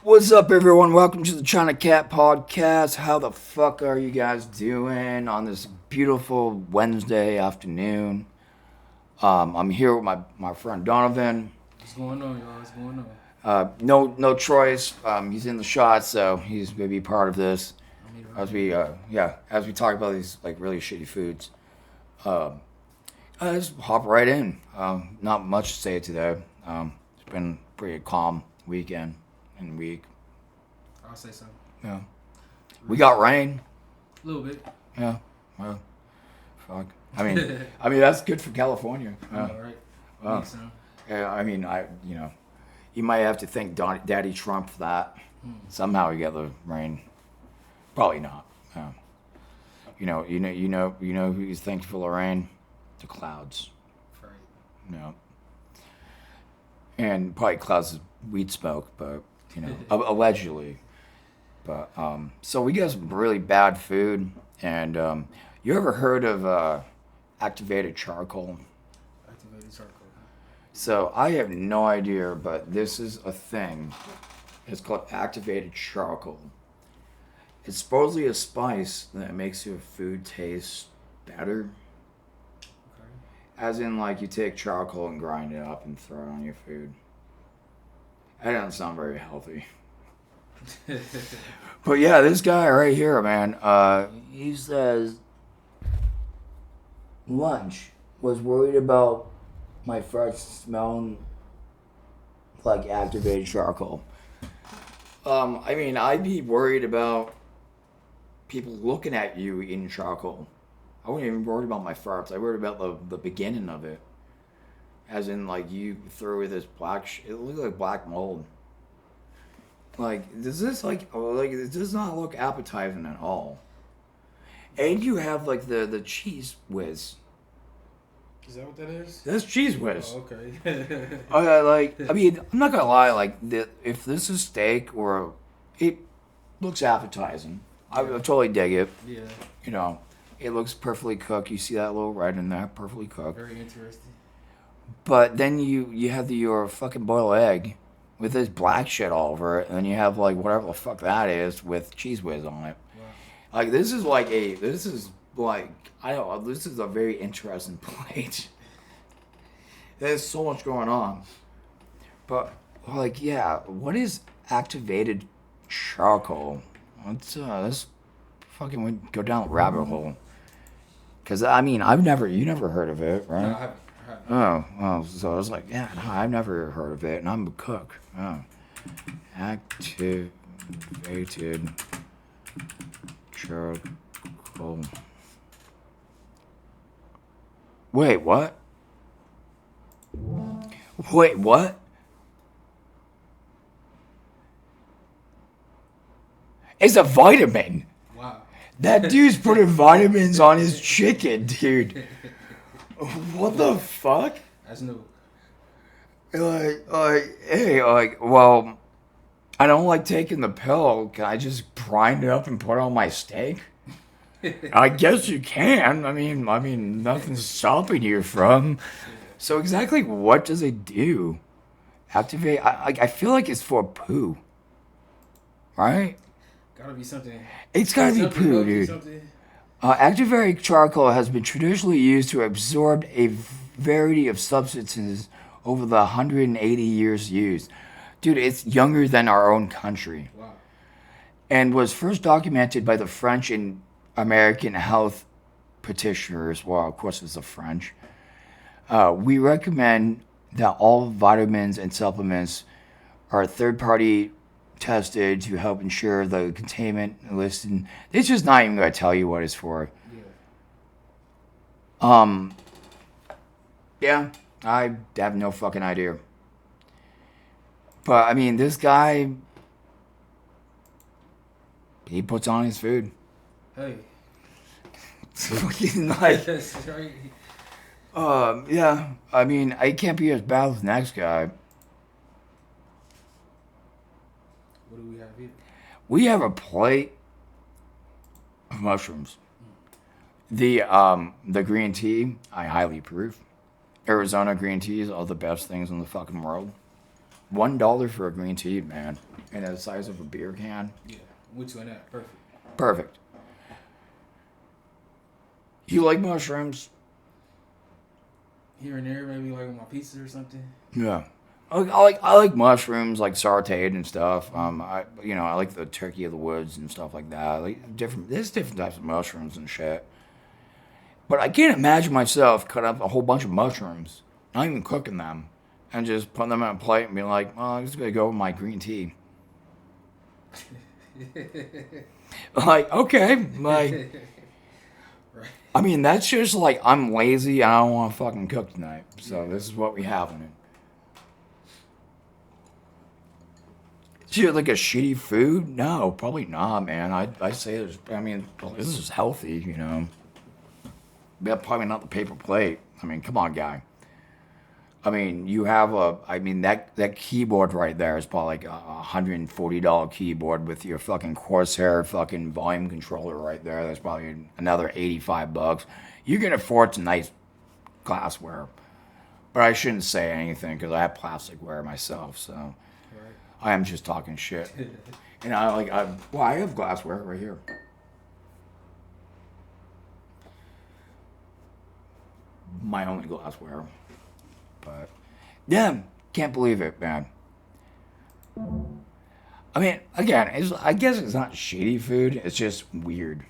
What's up, everyone? Welcome to the Chinacat podcast. How the fuck are you guys doing on this beautiful Wednesday afternoon? I'm here with my friend Donovan. What's going on, y'all? What's going on? No choice. He's in the shot, so he's gonna be part of this I'm here as right we talk about these like really shitty foods. Um, I just hop right in. Not much to say today. It's been a pretty calm weekend and week. I'll say something. Yeah, we got rain. A little bit. Yeah. Well, fuck. I mean that's good for California. Yeah. All right. Wow. Need some. Yeah. I mean, you might have to thank Daddy Trump for that. Somehow he got the rain. Probably not. Yeah. You know who's thankful for the rain? The clouds. Right. No. And probably clouds of weed smoke, but allegedly. But so we got some really bad food, and you ever heard of activated charcoal? Activated charcoal. So I have no idea, but this is a thing. It's called activated charcoal. It's supposedly a spice that makes your food taste better. Okay. As in, like, you take charcoal and grind it up and throw it on your food. That doesn't sound very healthy. But yeah, this guy right here, man, he says lunch was worried about my farts smelling like activated charcoal. I mean, I'd be worried about people looking at you eating charcoal. I wasn't even worried about my farts. I worried about the beginning of it. As in, like, you threw this it looked like black mold. Like, does this, it does not look appetizing at all. And you have, like, the cheese whiz. Is that what that is? That's cheese whiz. Oh, okay. I mean, I'm not gonna lie, like, if this is steak it looks appetizing. I totally dig it. Yeah. You know, it looks perfectly cooked. You see that little red in there, perfectly cooked. Very interesting. But then you have your fucking boiled egg with this black shit all over it, and then you have like whatever the fuck that is with cheese whiz on it. Wow. Like this is I don't know, this is a very interesting plate. There's so much going on. But like yeah, what is activated charcoal? Let's fucking go down the rabbit hole. Cause I mean you never heard of it, right? No, I haven't. Oh, well, so I was like, yeah, no, I've never heard of it, and I'm a cook. Oh. Activated charcoal. Wait, what? Wait, what? It's a vitamin. Wow. That dude's putting vitamins on his chicken, dude. What the fuck? That's new. Well, I don't like taking the pill. Can I just grind it up and put it on my steak? I guess you can. I mean, nothing's stopping you from. So exactly what does it do? Activate? I feel like it's for poo, right? Gotta be something. It's gotta be Something poo, healthy, dude. something. Activated charcoal has been traditionally used to absorb a variety of substances over the 180 years used. Dude, it's younger than our own country. Wow. And was first documented by the French and American health practitioners. Well, of course, it's the French. We recommend that all vitamins and supplements are third-party tested to help ensure the containment listed. It's just not even going to tell you what it's for. Yeah. Yeah, I have no fucking idea. But I mean, this guy, he puts on his food. Hey. It's fucking like, That's right. yeah. I mean, I can't be as bad as the next guy. What do we have here? We have a plate of mushrooms. The green tea, I highly approve. Arizona green teas are the best things in the fucking world. $1 for a green tea, man. and the size of a beer can. Yeah, which one that? Perfect. Perfect. You like mushrooms? Here and there, maybe like on my pizza or something. Yeah. I like mushrooms, like sauteed and stuff. I like the turkey of the woods and stuff like that. There's different types of mushrooms and shit. But I can't imagine myself cutting up a whole bunch of mushrooms, not even cooking them, and just putting them on a plate and being like, "Oh, I'm just gonna go with my green tea." Like, okay, like, Right. I mean, that's just like I'm lazy and I don't want to fucking cook tonight, so this is what we have in it. Is it like a shitty food? No, probably not, man. I say this. I mean, this is healthy, you know. But probably not the paper plate. I mean, come on, guy. I mean, that keyboard right there is probably like a $140 keyboard with your fucking Corsair fucking volume controller right there. That's probably another $85. You can afford some nice glassware. But I shouldn't say anything because I have plasticware myself, so Right. I am just talking shit. And I have glassware right here. My only glassware. But yeah, can't believe it, man. I mean, again, I guess it's not shitty food. It's just weird.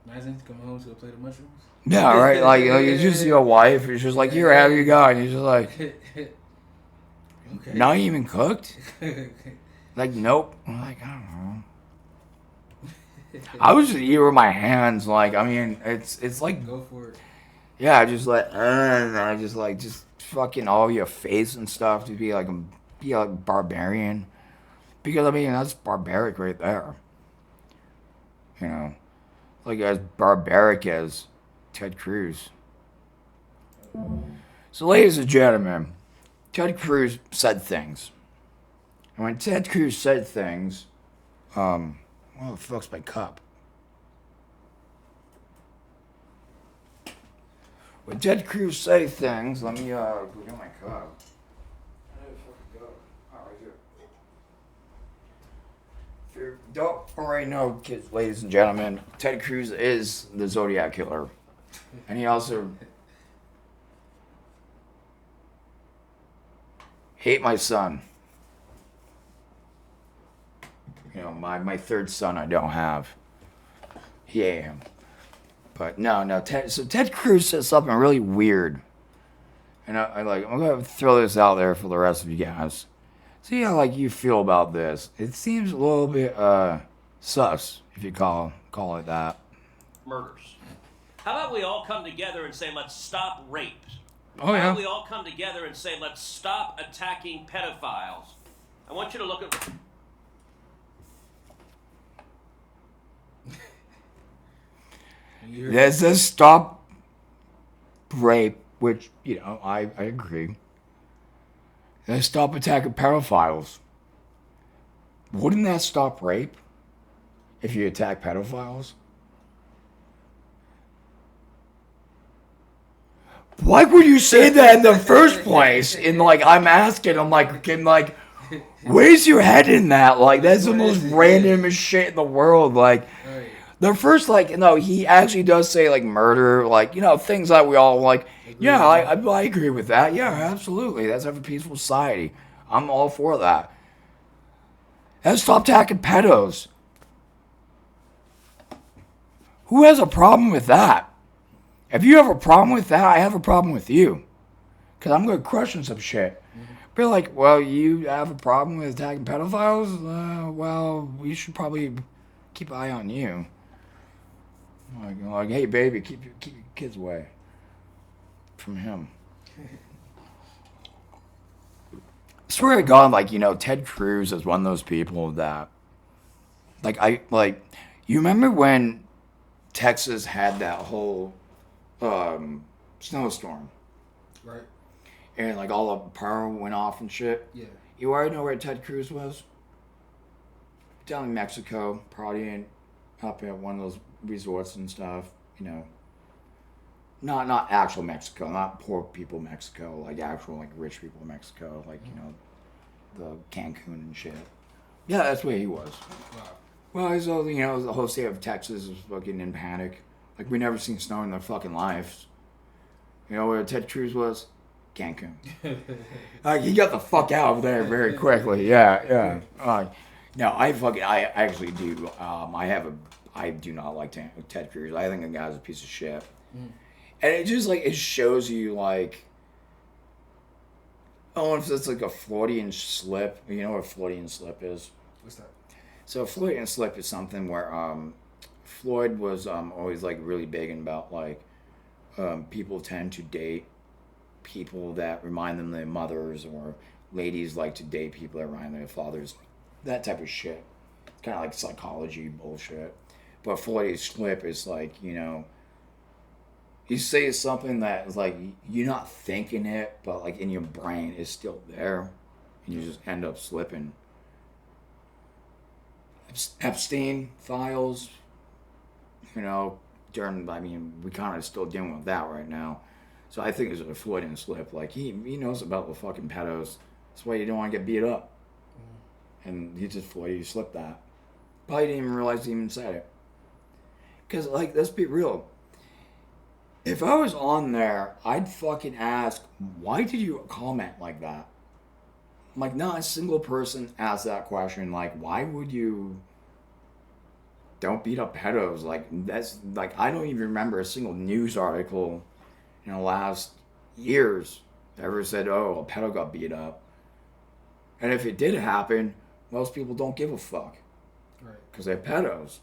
Imagine coming home to a plate of mushrooms. Yeah, right. Like you just see your wife. It's just like, here, have you go, and you're just like, Okay. not even cooked. Like, nope. I'm like, I don't know. I was just eating with my hands. Like, I mean, it's like, Go for it. yeah, just like, I just fucking all your face and stuff to be like barbarian. Because I mean, that's barbaric right there. You know, like as barbaric as Ted Cruz. So, ladies and gentlemen, Ted Cruz said things. And when Ted Cruz said things, well, the fuck's my cup? When Ted Cruz said things, let me go get my cup. Where did it fucking go? Oh, right here. If you don't already know, kids, ladies and gentlemen, Ted Cruz is the Zodiac Killer. And he also hate my son. You know, my third son I don't have. He ate him. But no, Ted Cruz said something really weird. And I'm going to throw this out there for the rest of you guys. See how you feel about this. It seems a little bit sus, if you call it that. Murders. How about we all come together and say, let's stop rape? Oh, How yeah. about we all come together and say, let's stop attacking pedophiles? I want you to look at... There's a stop rape, which, you know, I agree. Let's stop attacking pedophiles. Wouldn't that stop rape if you attack pedophiles? Why would you say that in the first place? And I'm asking, where's your head in that? That's the most randomest shit in the world. Right. The first, no, he actually does say, murder, things that we all yeah, I agree with that. Yeah, absolutely. Let's have a peaceful society. I'm all for that. Let's stop attacking pedos. Who has a problem with that? If you have a problem with that, I have a problem with you. Because I'm going to question some shit. Be like, well, you have a problem with attacking pedophiles? Well, we should probably keep an eye on you. Hey, baby, keep your kids away from him. I swear to God, Ted Cruz is one of those people that, you remember when Texas had that whole snowstorm? Right. And, all the power went off and shit? Yeah. You already know where Ted Cruz was? Down in Mexico, partying up at one of those resorts and stuff, not actual Mexico, not poor people Mexico, actual rich people Mexico, the Cancun and shit. Yeah, that's where he was. Wow. Well, he's all, the whole state of Texas is fucking in panic. Like, we never seen snow in their fucking lives. You know where Ted Cruz was? Cancun. He got the fuck out of there very quickly. Yeah. No, I actually do. I do not like Ted Cruz. I think the guy's a piece of shit. Mm. And it just, like, it shows you, like, I don't know if it's like a Freudian slip. You know what a Freudian slip is? What's that? So a Freudian slip is something where Floyd was always like really big about like people tend to date people that remind them of their mothers, or ladies like to date people that remind them of their fathers. That type of shit. Kind of like psychology bullshit. But Freudian slip is like, you say something that is like you're not thinking it, but like in your brain it's still there, and you just end up slipping. Epstein files, we kind of still dealing with that right now. So I think it's a Freudian slip. Like he knows about the fucking pedos. That's why you don't want to get beat up. And he just Freudian slipped that. Probably didn't even realize he even said it. Because, like, let's be real. If I was on there, I'd fucking ask, why did you comment like that? Like, not a single person asked that question. Like, why would you don't beat up pedos? Like, that's, like, I don't even remember a single news article in the last years that ever said, oh, a pedo got beat up. And if it did happen, most people don't give a fuck. Right. Because they're pedos.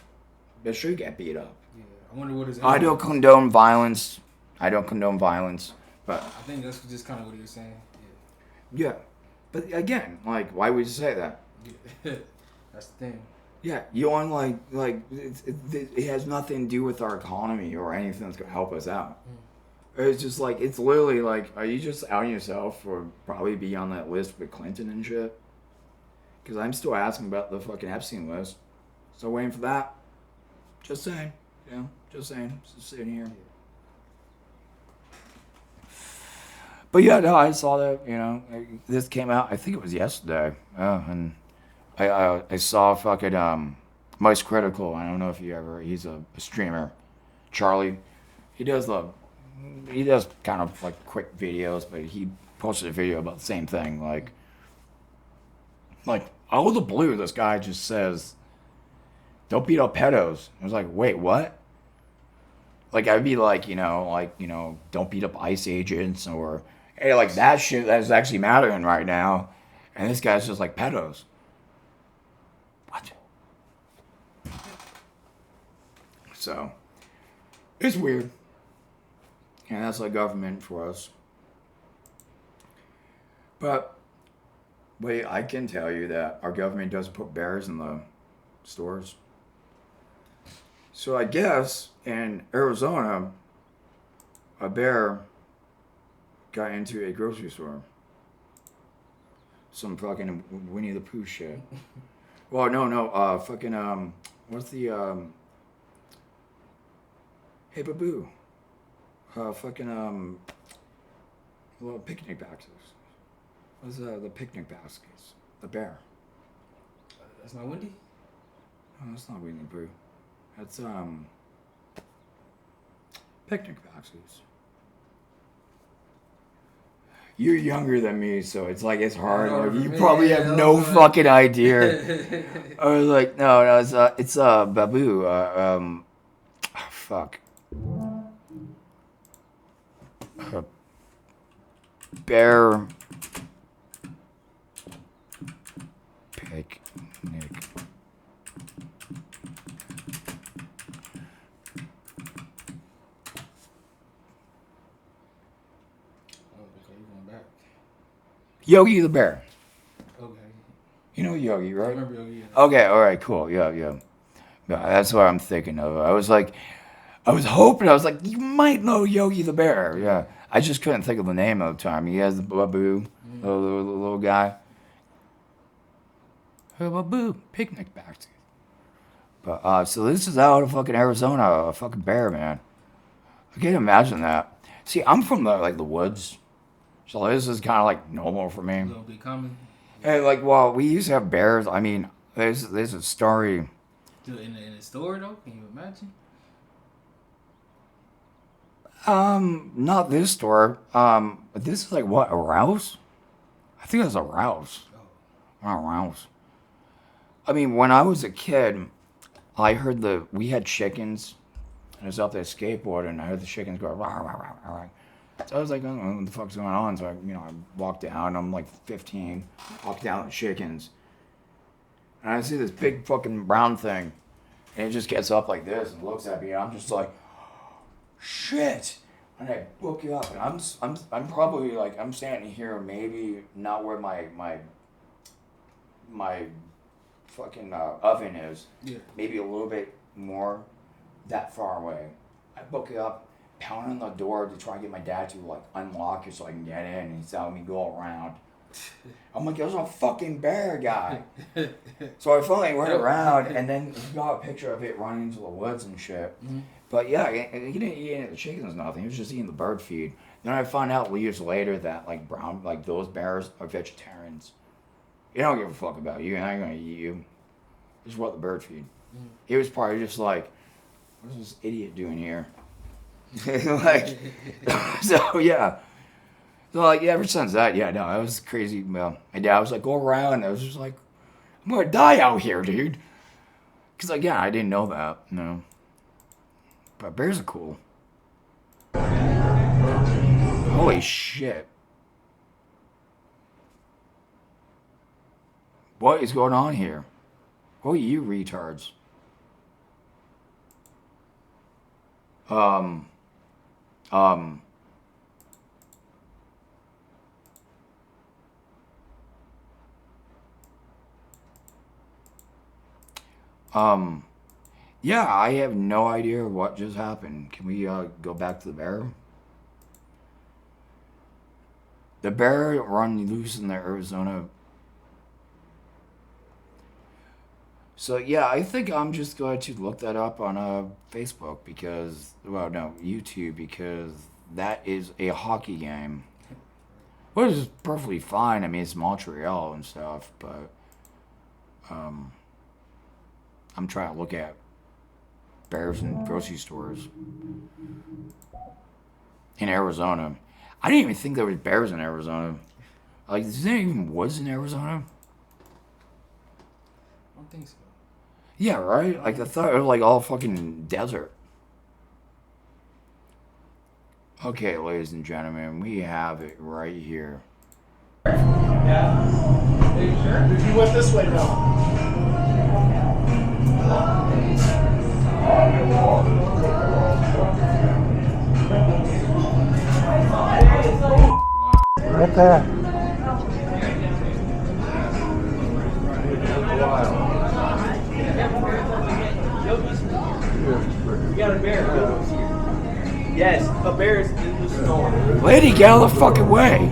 They should get beat up. Yeah. I wonder what his. I don't condone violence. But I think that's just kind of what he was saying. yeah. But again, like, why would you say that? Yeah. That's the thing. Yeah, you want it has nothing to do with our economy or anything that's gonna help us out. It's just like, it's literally like, are you just outing yourself for probably be on that list with Clinton and shit? Because I'm still asking about the fucking Epstein list. Still waiting for that. Just saying. Just saying. Just sitting here. But yeah, no, I saw that, this came out, I think it was yesterday. And I saw fucking Most Critical. I don't know if he's a streamer. Charlie. He does kind of like quick videos, but he posted a video about the same thing. Like out of the blue, this guy just says, don't beat up pedos. I was like, wait, what? Like, I'd be like, don't beat up ICE agents, or, hey, like, that shit that's actually mattering right now. And this guy's just like, pedos. What? So, it's weird. And that's like government for us. But I can tell you that our government doesn't put bears in the stores. So I guess in Arizona, a bear got into a grocery store. Some fucking Winnie the Pooh shit. Well, no, fucking, what's the, hey, baboo. Fucking, little picnic baskets. What's the picnic baskets? The bear. That's not Wendy? No, that's not Winnie the Pooh. That's, picnic baskets. You're younger than me, so it's like, it's hard. Like, you probably have no fucking idea. I was like, no, it's baboo. Fuck. Bear picnic. Yogi the Bear. Okay. You know Yogi, right? I remember Yogi. Yeah. Okay, alright, cool. Yeah. That's what I'm thinking of. I was hoping, you might know Yogi the Bear. Yeah. I just couldn't think of the name at the time. He has the baboo, little guy. A baboo, picnic basket. But, so this is out of fucking Arizona, a fucking bear, man. I can't imagine that. See, I'm from the woods. So this is kind of like normal for me. A little bit common. And we used to have bears. I mean, there's a story. Dude, in the store though, can you imagine? Not this store. But this is like what, a Rouse? I think it's a Rouse. Oh. Not a Rouse. I mean, when I was a kid, I heard we had chickens. And I was out there skateboarding, and I heard the chickens go, rah, rah, rah, rah, rah. So I was like, I don't know what the fuck's going on. So I walked down. I'm like 15. Walked down with chickens. And I see this big fucking brown thing. And it just gets up like this and looks at me. And I'm just like, shit. And I book you up. And I'm probably like, I'm standing here maybe not where my fucking oven is. Yeah. Maybe a little bit more that far away. I book it up, pound on the door to try and get my dad to like unlock it so I can get in, and he's telling me go around. I'm like, there's a fucking bear guy. So I finally went around, and then he got a picture of it running into the woods and shit. Mm-hmm. But yeah, he didn't eat any of the chickens, nothing. He was just eating the bird feed. Then I found out years later that like those bears are vegetarians. They don't give a fuck about you, and I'm gonna eat you. This is what the bird feed. Mm-hmm. He was probably just like, what's this idiot doing here? Like, so yeah. So like, yeah, ever since that, yeah, no, that was crazy. Well, my dad was like, go around. I was just like, I'm gonna die out here, dude. Cause like, yeah, I didn't know that, no. But bears are cool. Holy shit. What is going on here? What are you retards? Yeah, I have no idea what just happened. Can we go back to the bear? The bear run loose in the Arizona. So yeah, I think I'm just going to look that up on Facebook because, well, no, YouTube, because that is a hockey game. Which is perfectly fine. I mean, it's Montreal and stuff, but I'm trying to look at bears in grocery stores in Arizona. I didn't even think there was bears in Arizona. Like, is there even woods in Arizona? I don't think so. Yeah, right? Like, I thought it was like all fucking desert. Okay, ladies and gentlemen, we have it right here. Yeah. Are you sure? You went this way now. Right there. We got a bear. Yes, a bear is in the store. Lady, get out of the fucking way.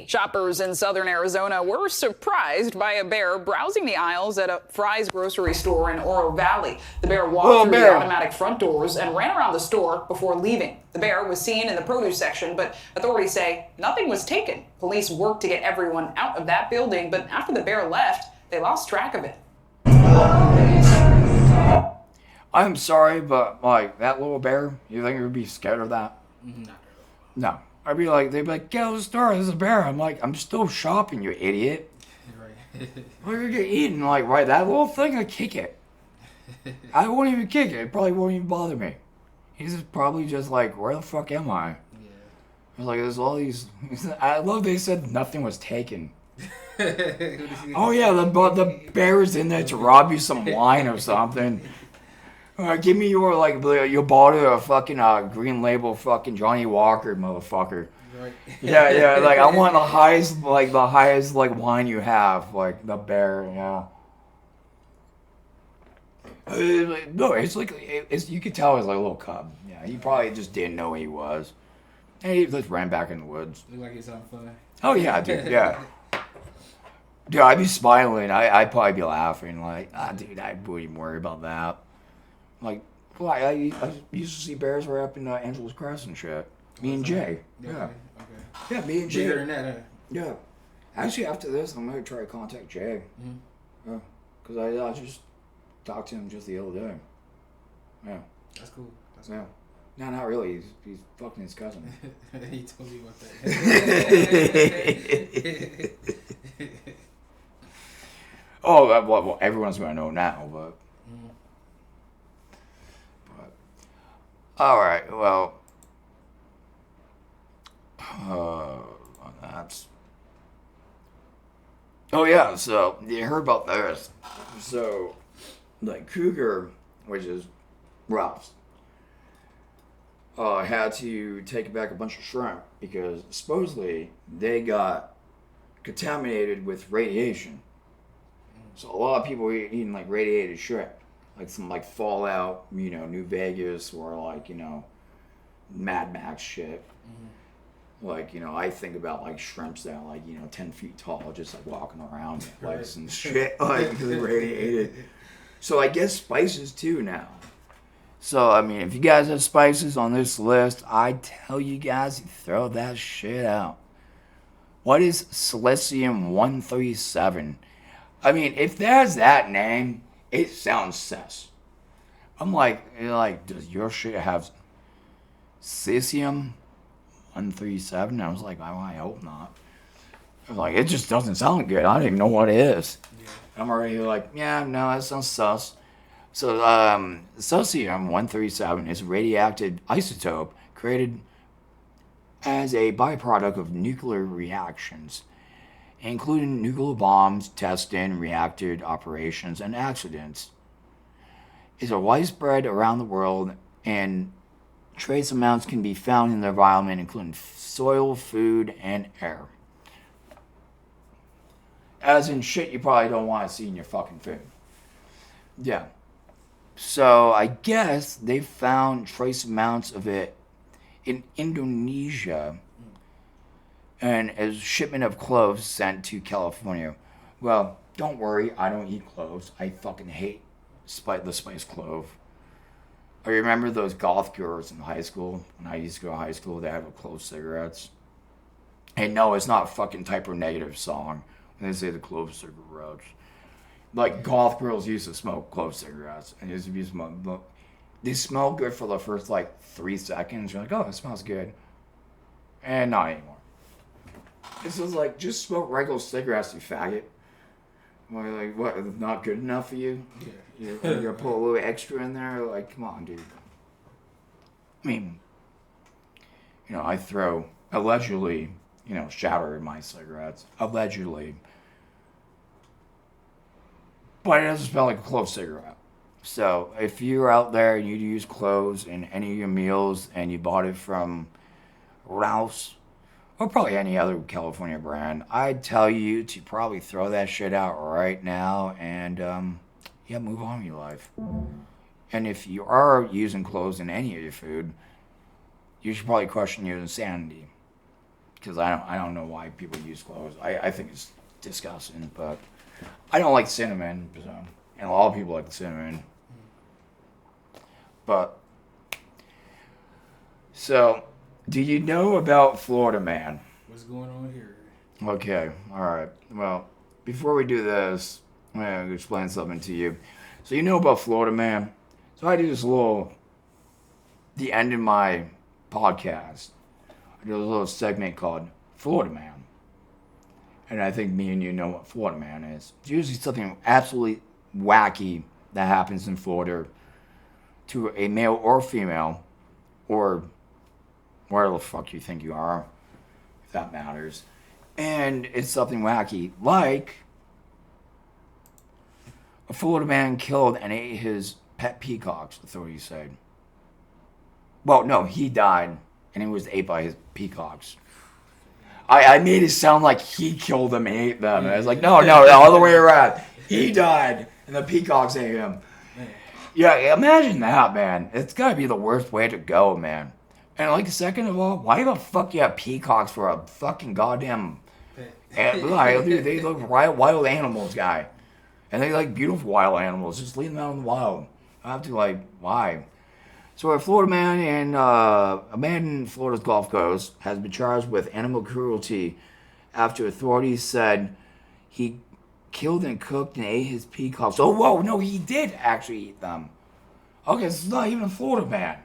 Shoppers in southern Arizona were surprised by a bear browsing the aisles at a Fry's grocery store in Oro Valley. The bear walked through the automatic front doors and ran around the store before leaving. The bear was seen in the produce section, but authorities say nothing was taken. Police worked to get everyone out of that building, but after the bear left, they lost track of it. I'm sorry, but like that little bear, you think you'd be scared of that? No. I'd be like, they'd be like, get out of the store, there's a bear. I'm like, I'm still shopping, you idiot. Right. We're gonna get eaten, like, right, that little thing, I'd kick it. I won't even kick it, it probably won't even bother me. He's probably just like, where the fuck am I? Yeah. I was like, there's all these, I love they said nothing was taken. Oh yeah, the bear is in there to rob you some wine or something. Give me your, like, your bottle of fucking Green Label fucking Johnny Walker, motherfucker. Right. Yeah, like, I want the highest, like, wine you have, like, the bear, yeah. No, it's like, you could tell it's like a little cub. Yeah, he probably just didn't know who he was. And he just ran back in the woods. Look like he's having fun. Oh, yeah, dude, yeah. Dude, I'd be smiling. I'd probably be laughing, like, dude, I wouldn't even worry about that. Like, Well, I used to see bears right up in Angeles Crest and shit. Me and Jay. Yeah. Yeah. Okay. Yeah, me and Jay. Bigger than that, huh? Yeah. Actually, after this, I'm going to try to contact Jay. Mm-hmm. Yeah. Because I just talked to him just the other day. Yeah. That's cool. That's Yeah. No, not really. He's fucking his cousin. cool. He told me about that. Oh, well, everyone's going to know now, but... All right, well... that's... Oh, yeah, so, you heard about this. So, like, Cougar, which is Ralph's, had to take back a bunch of shrimp because supposedly they got contaminated with radiation. So a lot of people were eating like radiated shrimp, like some like Fallout, New Vegas, or like Mad Max shit. Like I think about like shrimps that are like 10 feet tall, just like walking around like some shit, like because they're radiated. So I guess spices too now. So, I mean, if you guys have spices on this list, I tell you guys, throw that shit out. What is Silesium-137? I mean, if there's that name, it sounds sus. I'm like, does your shit have Silesium-137? I was like, I hope not. I was like, it just doesn't sound good. I don't even know what it is. Yeah. I'm already like, yeah, no, that sounds sus. So, Silesium-137 is a radioactive isotope created as a byproduct of nuclear reactions, including nuclear bombs, testing, reactor operations, and accidents. It's widespread around the world, and trace amounts can be found in the environment, including soil, food, and air. As in shit you probably don't want to see in your fucking food. Yeah. So I guess they found trace amounts of it in Indonesia, and a shipment of cloves sent to California. Well, don't worry, I don't eat cloves. I fucking hate the spice clove. I remember those goth girls in high school. When I used to go to high school, they had clove cigarettes. And no, it's not a fucking type of negative song when they say the clove cigarettes. Like, goth girls used to smoke clove cigarettes. And used to be they smell good for the first, 3 seconds. You're like, oh, it smells good. And not anymore. It's just just smoke regular cigarettes, you faggot. Like, what, not good enough for you? Yeah. You're going to put a little extra in there? Like, come on, dude. I mean, I throw, allegedly, shatter in my cigarettes. Allegedly. But it doesn't smell like a clove cigarette. So if you're out there and you use cloves in any of your meals and you bought it from Ralph's or probably any other California brand, I'd tell you to probably throw that shit out right now and move on with your life. And if you are using cloves in any of your food, you should probably question your insanity. Because I don't know why people use cloves. I think it's disgusting, but I don't like cinnamon, and a lot of people like cinnamon. But, so, do you know about Florida Man? What's going on here? Okay, alright. Well, before we do this, I'm going to explain something to you. So you know about Florida Man? So I do this the end of my podcast, I do a little segment called Florida Man. And I think me and you know what Florida Man is. It's usually something absolutely wacky that happens in Florida to a male or female, or wherever the fuck you think you are, if that matters. And it's something wacky, like a Florida man killed and ate his pet peacocks, authorities said. Well, no, he died, and he was ate by his peacocks. I made it sound like he killed them and ate them. And I was like, no, all the way around. He died, and the peacocks ate him. Yeah, imagine that, man. It's got to be the worst way to go, man. And, second of all, why the fuck you have peacocks for a fucking goddamn... Dude, they look wild animals, guy. And they like beautiful wild animals. Just leave them out in the wild. I have to, why? So a Florida man and a man in Florida's Gulf Coast has been charged with animal cruelty after authorities said he killed and cooked and ate his peacocks. Oh, whoa, no, he did actually eat them. Okay, this is not even a Florida man.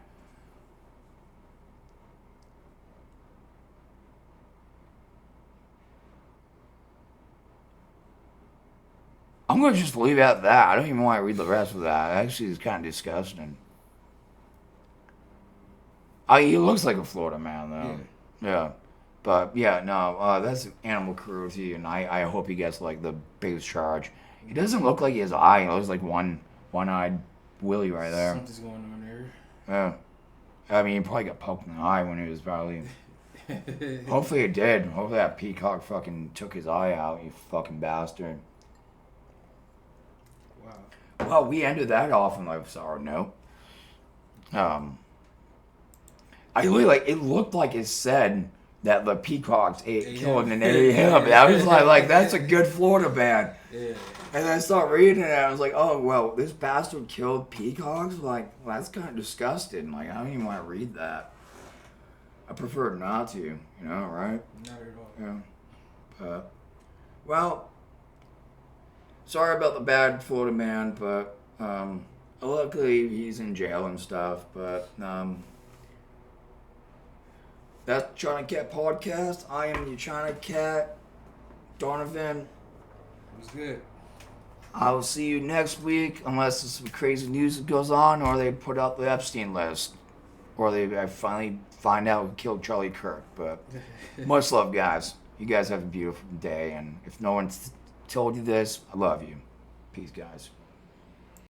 I'm going to just leave it at that. I don't even want to read the rest of that. Actually, it's kind of disgusting. He looks like a Florida man, though. Yeah. But, yeah, no, that's animal cruelty, and I hope he gets, like, the biggest charge. He doesn't look like he has an eye. He looks like one-eyed Willie right there. Something's going on there. Yeah. I mean, he probably got poked in the eye when he was probably... Hopefully it did. Hopefully that peacock fucking took his eye out, you fucking bastard. Wow. Well, we ended that off on a sour note. I really like. It looked like it said that the peacocks killed and ate him. I was like that's a good Florida man. Yeah. And then I started reading it. And I was like, oh well, this bastard killed peacocks. Like, well, that's kind of disgusting. Like, I don't even want to read that. I prefer not to. You know, right? Not at all. Yeah. But well, sorry about the bad Florida man, but luckily he's in jail and stuff. But that's Chinacat Podcast. I am your Chinacat, Donovan. It was good. I will see you next week, unless there's some crazy news that goes on, or they put out the Epstein list, or I finally find out who killed Charlie Kirk. But much love, guys. You guys have a beautiful day, and if no one's told you this, I love you. Peace, guys.